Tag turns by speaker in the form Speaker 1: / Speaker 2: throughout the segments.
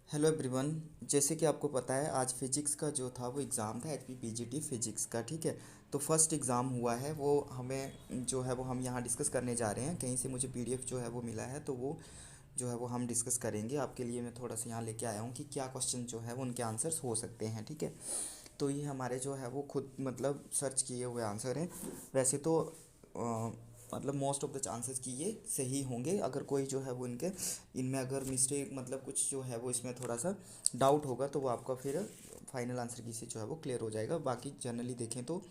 Speaker 1: Hello everyone. जैसे कि आपको पता है आज फिजिक्स का जो था वो एग्ज़ाम था एचपीपीजीटी फिजिक्स का। ठीक है, तो फर्स्ट एग्ज़ाम हुआ है वो हमें जो है वो हम यहाँ डिस्कस करने जा रहे हैं। कहीं से मुझे पीडीएफ जो है वो मिला है, तो वो जो है वो हम डिस्कस करेंगे। आपके लिए मैं थोड़ा सा यहाँ लेके आया हूँ कि क्या क्वेश्चन जो है वो उनके आंसर्स हो सकते हैं। ठीक है, तो ये हमारे जो है वो खुद मतलब सर्च किए हुए आंसर हैं। वैसे तो मतलब मोस्ट ऑफ द चांसेस कि ये सही होंगे। अगर कोई जो है वो इनके इनमें अगर मिस्टेक मतलब कुछ जो है वो इसमें थोड़ा सा डाउट होगा तो वो आपका फिर फाइनल आंसर की से जो है वो क्लियर हो जाएगा। बाकी जनरली देखें तो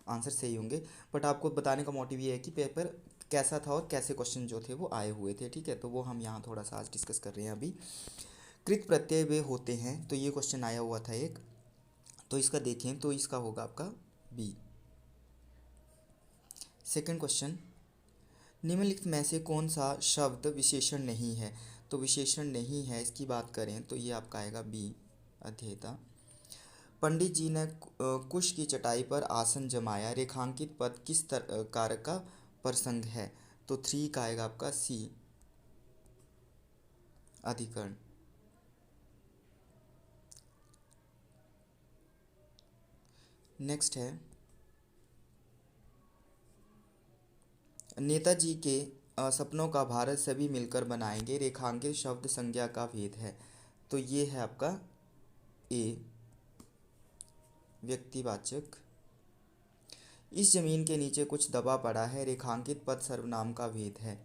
Speaker 1: आंसर सही होंगे। बट आपको बताने का मोटिव ये है कि पेपर कैसा था और कैसे क्वेश्चन जो थे वो आए हुए थे। ठीक है, तो वो हम यहाँ थोड़ा सा आज डिस्कस कर रहे हैं अभी। कृत प्रत्यय वे होते हैं, तो ये क्वेश्चन आया हुआ था एक। तो इसका देखें तो इसका होगा आपका बी। सेकंड क्वेश्चन, निम्नलिखित में से कौन सा शब्द विशेषण नहीं है? तो विशेषण नहीं है इसकी बात करें तो ये आपका आएगा बी, अध्येता। पंडित जी ने कुश की चटाई पर आसन जमाया, रेखांकित पद किस कारक का प्रसंग है? तो थ्री का आएगा आपका सी, अधिकरण। नेक्स्ट है, नेताजी के सपनों का भारत सभी मिलकर बनाएंगे, रेखांकित शब्द संज्ञा का भेद है। तो ये है आपका ए, व्यक्तिवाचक। इस जमीन के नीचे कुछ दबा पड़ा है, रेखांकित पद सर्वनाम का भेद है।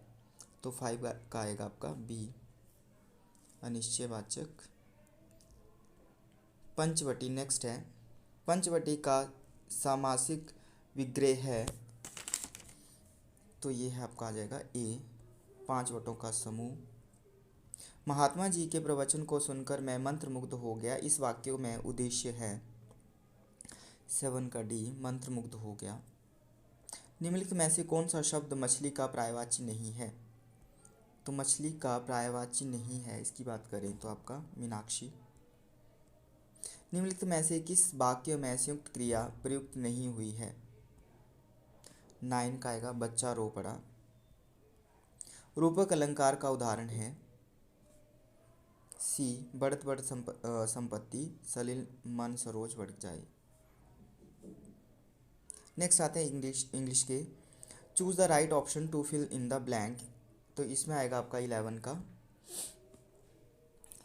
Speaker 1: तो फाइव का आएगा आपका बी, अनिश्चयवाचक। पंचवटी नेक्स्ट है, पंचवटी का सामासिक विग्रह है। तो ये है आपका आ जाएगा ए, पांच वटों का समूह। महात्मा जी के प्रवचन को सुनकर मैं मंत्रमुग्ध हो गया, इस वाक्य में उद्देश्य है। सेवन का डी, मंत्रमुग्ध हो गया। निम्नलिखित में से कौन सा शब्द मछली का पर्यायवाची नहीं है? तो मछली का पर्यायवाची नहीं है इसकी बात करें तो आपका मीनाक्षी। निम्नलिखित में से किस वाक्य में संयुक्त क्रिया प्रयुक्त नहीं हुई है? नाइन का आएगा बच्चा रो पड़ा। रूपक अलंकार का उदाहरण है सी, बढ़त बढ़ संपत्ति सलिल मन सरोज बढ़ जाए। नेक्स्ट आते हैं इंग्लिश इंग्लिश के। Choose the right option to fill in the blank. तो इसमें आएगा आपका 11 का,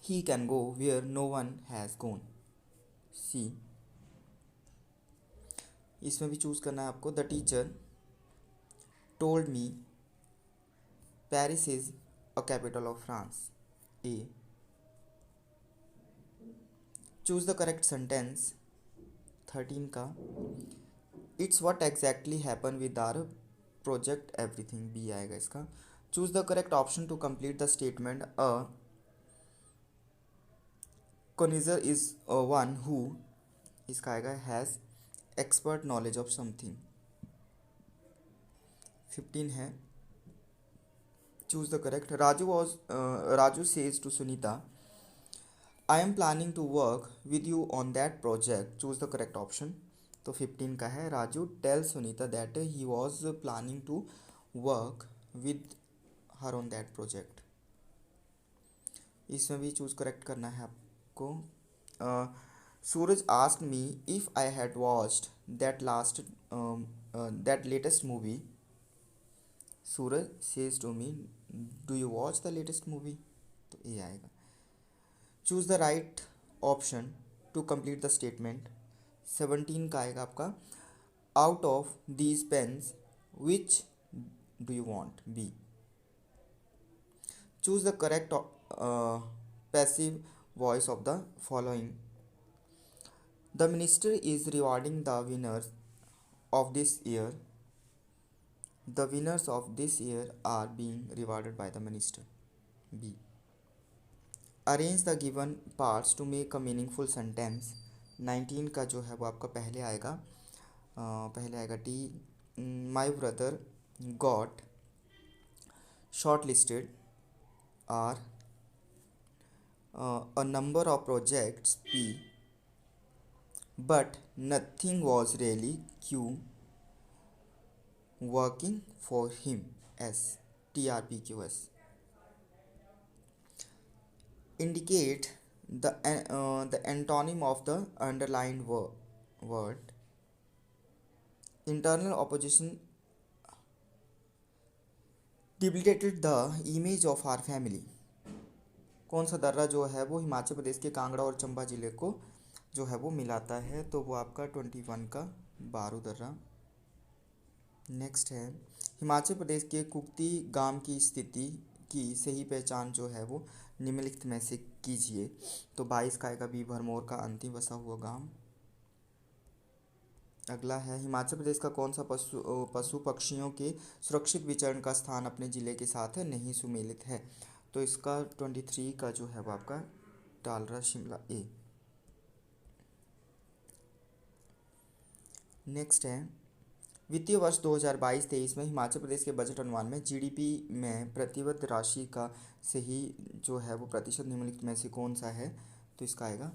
Speaker 1: he can go where no one has gone, C. इसमें भी चूज करना है आपको। The teacher told me Paris is a capital of France, A. Choose the correct sentence, 13 का, it's what exactly happen with our project everything, B आएगा इसका। Choose the correct option to complete the statement, a connoisseur is one who, इसका आएगा has expert knowledge of something. 15 है, choose the correct. Raju says to Sunita, I am planning to work with you on that project, choose the correct option. तो 15 का है, Raju tell Sunita that he was planning to work with her on that project. इसमें भी choose correct करना है आपको। Suraj asked me if I had watched that latest movie, Suraj says to me do you watch the latest movie, तो ये आएगा। Choose the right option to complete the statement, 17 का आएगा आपका, out of these pens which do you want, B. Choose the correct passive voice of the following, the minister is rewarding the winners of this year, the winners of this year are being rewarded by the minister, b। arrange the given parts to make a meaningful sentence, 19 का जो है वो आपका पहले आएगा T, my brother got shortlisted are a number of projects, p, but nothing was really q working for him, s, trpqs। indicate The antonym of the underlined word. Internal opposition debilitated the image of our family. कौन सा दर्रा जो है वो हिमाचल प्रदेश के कांगड़ा और चंबा जिले को जो है वो मिलाता है, तो वो आपका 21 का बारू दर्रा। नेक्स्ट है हिमाचल प्रदेश के कुक्ति गांव की स्थिति की सही पहचान जो है वो निम्नलिखित में से कीजिए। तो 22 का आएगा बी भरमौर का अंतिम बसा हुआ गांव। अगला है हिमाचल प्रदेश का कौन सा पशु पक्षियों के सुरक्षित विचरण का स्थान अपने जिले के साथ नहीं सुमेलित है। तो इसका 23 का जो है वो आपका टालरा शिमला ए। नेक्स्ट है वित्तीय वर्ष 2022-23 में हिमाचल प्रदेश के बजट अनुमान में जीडीपी में प्रतिबद्ध राशि का सही जो है वो प्रतिशत निम्नलिखित में से कौन सा है। तो इसका आएगा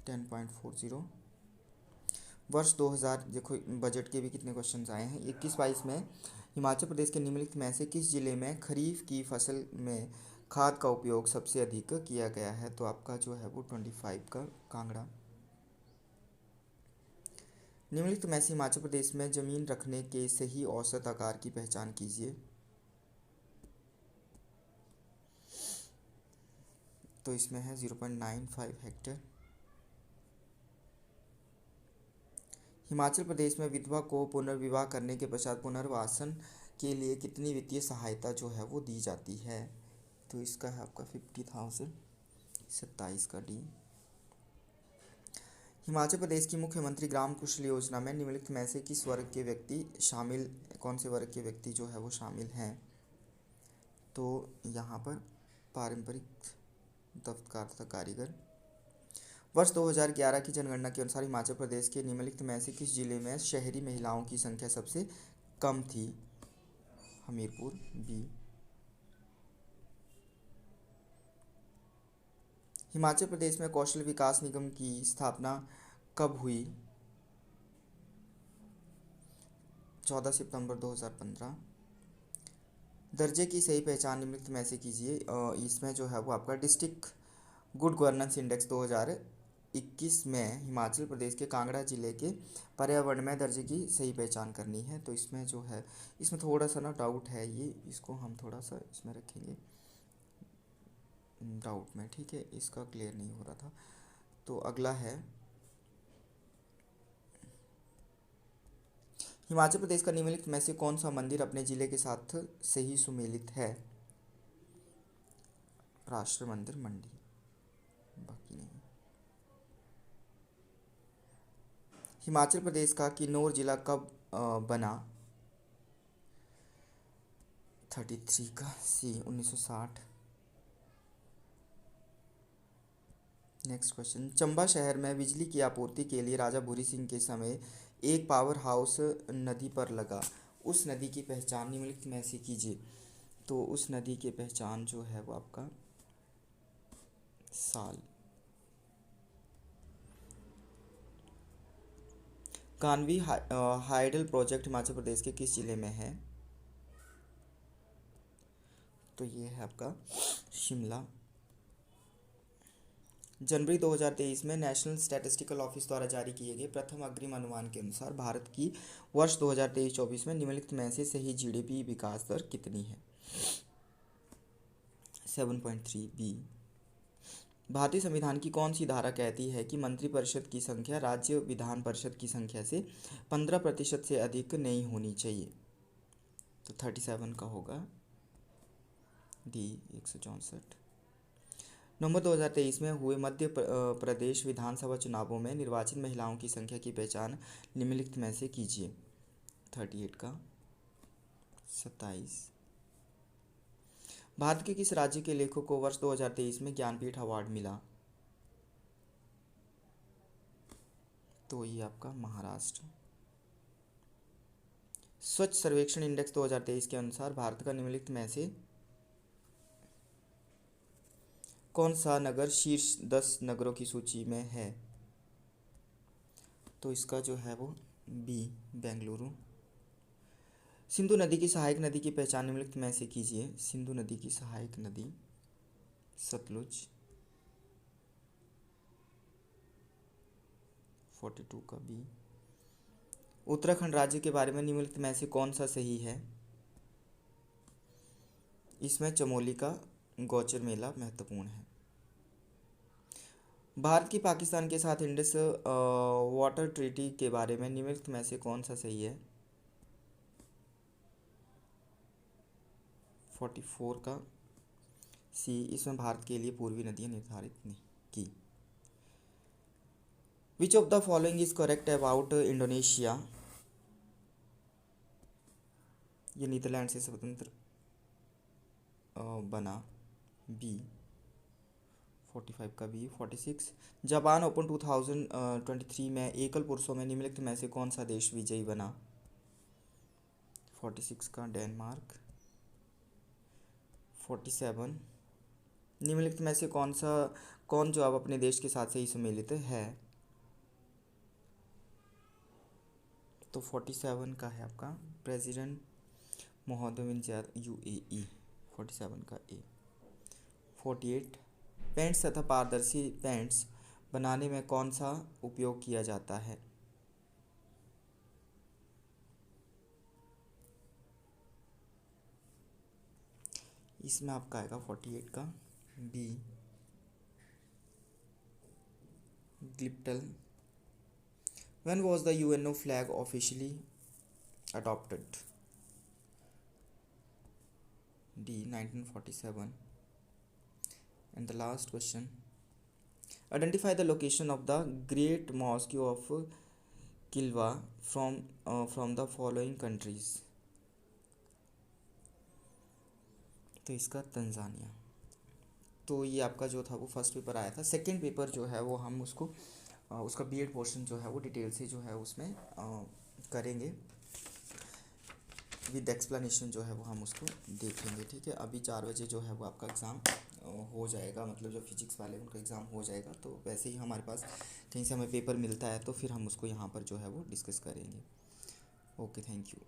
Speaker 1: 10.40। वर्ष 2000 देखो बजट के भी कितने क्वेश्चंस आए हैं। 21-22 में हिमाचल प्रदेश के निम्नलिखित में से किस जिले में खरीफ की फसल में खाद का उपयोग सबसे अधिक किया गया है। तो आपका जो है वो 25 का कांगड़ा। निम्नलिखित में से हिमाचल प्रदेश में जमीन रखने के सही औसत आकार की पहचान कीजिए। तो इसमें है 0.95 हेक्टेयर। हिमाचल प्रदेश में विधवा को पुनर्विवाह करने के पश्चात पुनर्वासन के लिए कितनी वित्तीय सहायता जो है वो दी जाती है। तो इसका है आपका 50,000। 27 का डी। हिमाचल प्रदेश की मुख्यमंत्री ग्राम कुशल योजना में निम्नलिखित में से किस वर्ग के व्यक्ति शामिल, कौन से वर्ग के व्यक्ति जो है वो शामिल हैं। तो यहाँ पर पारंपरिक दस्तकार तथा कारीगर। वर्ष 2011 की जनगणना के अनुसार हिमाचल प्रदेश के निम्नलिखित में से किस जिले में शहरी महिलाओं की संख्या सबसे कम थी। हमीरपुर बी। हिमाचल प्रदेश में कौशल विकास निगम की स्थापना कब हुई। 14 सितंबर 2015। दर्जे की सही पहचान निम्नलिखित में से कीजिए। इसमें जो है वो आपका डिस्ट्रिक्ट गुड गवर्नेंस इंडेक्स 2021 में हिमाचल प्रदेश के कांगड़ा जिले के पर्यावरण में दर्जे की सही पहचान करनी है। तो इसमें जो है इसमें थोड़ा सा ना डाउट है, ये इसको हम थोड़ा सा इसमें रखेंगे डाउट में, ठीक है, इसका क्लियर नहीं हो रहा था। तो अगला है हिमाचल प्रदेश का निम्नलिखित में से कौन सा मंदिर अपने जिले के साथ सही सुमेलित है। राष्ट्र मंदिर मंडी, बाकी नहीं। हिमाचल प्रदेश का किन्नौर जिला कब बना। 33 का सी 1960। नेक्स्ट क्वेश्चन चंबा शहर में बिजली की आपूर्ति के लिए राजा भूरी सिंह के समय एक पावर हाउस नदी पर लगा, उस नदी की पहचान निम्नलिखित में से कीजिए। तो उस नदी की पहचान जो है वो आपका साल। कानवी हाइडल प्रोजेक्ट हिमाचल प्रदेश के किस जिले में है। तो ये है आपका शिमला। जनवरी 2023 में नेशनल स्टैटिस्टिकल ऑफिस द्वारा जारी किए गए प्रथम अग्रिम अनुमान के अनुसार भारत की वर्ष 2023-24 में निम्नलिखित में से सही जीडीपी विकास दर कितनी है। 7.3 बी। भारतीय संविधान की कौन सी धारा कहती है कि मंत्रिपरिषद की संख्या राज्य विधान परिषद की संख्या से 15% से अधिक नहीं होनी चाहिए। तो 37 का होगा डी 164। नवंबर 2023 में हुए मध्य प्रदेश विधानसभा चुनावों में निर्वाचित महिलाओं की संख्या की पहचान निम्नलिखित में से कीजिए। 38 का 27। भारत के किस राज्य के लेखक को वर्ष 2023 में ज्ञानपीठ अवार्ड मिला। तो ये आपका महाराष्ट्र। स्वच्छ सर्वेक्षण इंडेक्स 2023 के अनुसार भारत का निम्नलिखित में से कौन सा नगर शीर्ष 10 नगरों की सूची में है। तो इसका जो है वो बी बेंगलुरु। सिंधु नदी की सहायक नदी की पहचान निम्नलिखित में से कीजिए। सिंधु नदी की सहायक नदी सतलुज। 42 का बी। उत्तराखंड राज्य के बारे में निम्नलिखित में से कौन सा सही है? इसमें चमोली का गौचर मेला महत्वपूर्ण है। भारत की पाकिस्तान के साथ इंडस वाटर ट्रीटी के बारे में निम्नलिखित में से कौन सा सही है? 44 का सी। इसमें भारत के लिए पूर्वी नदियाँ निर्धारित नहीं की। Which of the following is correct about Indonesia? ये नीदरलैंड से स्वतंत्र बना, बी। 45 का बी। 46 जापान ओपन 2023 में एकल पुरुषों में निम्नलिखित में से कौन सा देश विजयी बना? 46 का डेनमार्क। 47 निम्नलिखित में से कौन जो अब अपने देश के साथ सही सम्मिलित है? तो 47 का है आपका प्रेसिडेंट मोहम्मद बिन ज़ायद UAE। 47 का ए। 48 पेंट्स तथा पारदर्शी पेंट्स बनाने में कौन सा उपयोग किया जाता है? इसमें आपका आएगा 48 का बी। ग्लिप्टल। When was the UNO flag officially adopted? D. 1947. And the last question. Identify the location of the Great Mosque of Kilwa from the following countries. तो इसका तंजानिया। तो ये आपका जो था वो फर्स्ट पेपर आया था। सेकंड पेपर जो है वो हम उसका बीएड पोर्शन जो है वो डिटेल से जो है उसमें करेंगे विद एक्सप्लेनेशन जो है वो हम उसको देखेंगे। ठीक है, अभी 4 बजे जो है वो आपका एग्ज़ाम हो जाएगा, मतलब जो फिजिक्स वाले उनका एग्ज़ाम हो जाएगा। तो वैसे ही हमारे पास कहीं से हमें पेपर मिलता है तो फिर हम उसको यहाँ पर जो है वो डिस्कस करेंगे। Okay, thank you.